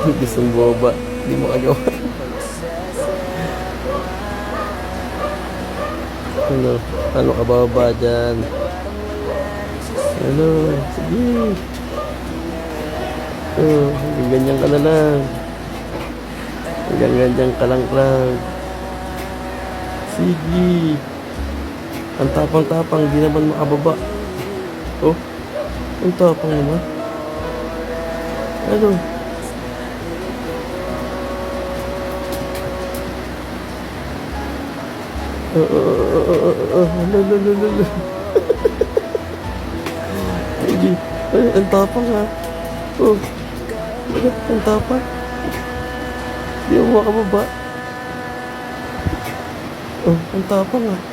Gustong bumaba. Hindi mo kagawa. Ano? Ano ka bababa dyan? Ano? Sige. Oh, hanggang ganyan ka na lang. Hanggang ganyan ka lang lang. Sige. Ang tapang-tapang, di naman makababa. Oh, ang tapang naman. Ano? Lalalala. Sige. Ay, ang tapang ha. Oh, ang tapang. Di mo makababa. Oh, ang tapang ha.